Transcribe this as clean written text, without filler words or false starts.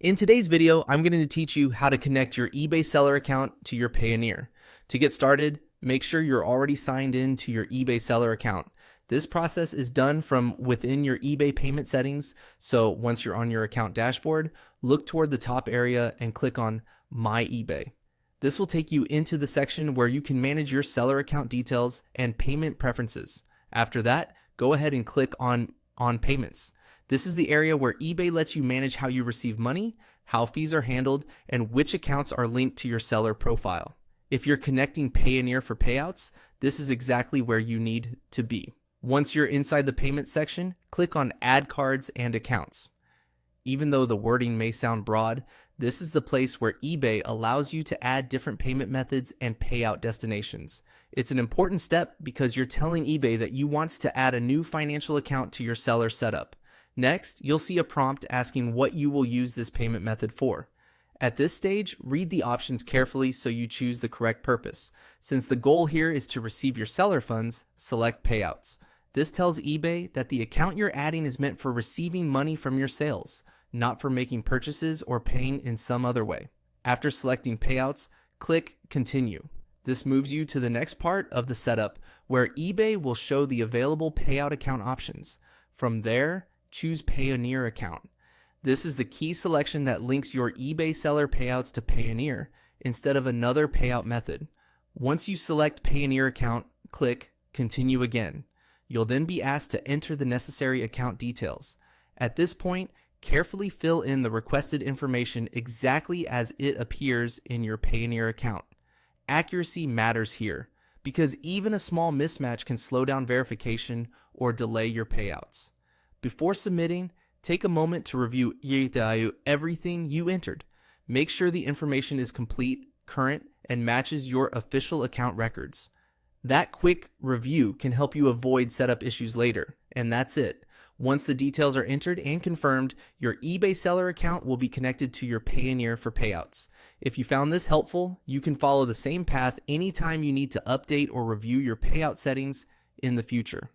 In today's video, I'm going to teach you how to connect your eBay seller account to your Payoneer. To get started, make sure you're already signed in to your eBay seller account. This process is done from within your eBay payment settings, so once you're on your account dashboard, look toward the top area and click on My eBay. This will take you into the section where you can manage your seller account details and payment preferences. After that, go ahead and click on Payments. This is the area where eBay lets you manage how you receive money, how fees are handled, and which accounts are linked to your seller profile. If you're connecting Payoneer for payouts, this is exactly where you need to be. Once you're inside the payment section, click on Add Cards and Accounts. Even though the wording may sound broad, this is the place where eBay allows you to add different payment methods and payout destinations. It's an important step because you're telling eBay that you want to add a new financial account to your seller setup. Next, you'll see a prompt asking what you will use this payment method for. At this stage, read the options carefully so you choose the correct purpose. Since the goal here is to receive your seller funds, select Payouts. This tells eBay that the account you're adding is meant for receiving money from your sales, not for making purchases or paying in some other way. After selecting Payouts, click Continue. This moves you to the next part of the setup where eBay will show the available payout account options. From there, choose Payoneer account. This is the key selection that links your eBay seller payouts to Payoneer instead of another payout method. Once you select Payoneer account, click Continue again. You'll then be asked to enter the necessary account details. At this point, carefully fill in the requested information exactly as it appears in your Payoneer account. Accuracy matters here because even a small mismatch can slow down verification or delay your payouts. Before submitting, take a moment to review everything you entered. Make sure the information is complete, current, and matches your official account records. That quick review can help you avoid setup issues later. And that's it. Once the details are entered and confirmed, your eBay seller account will be connected to your Payoneer for payouts. If you found this helpful, you can follow the same path anytime you need to update or review your payout settings in the future.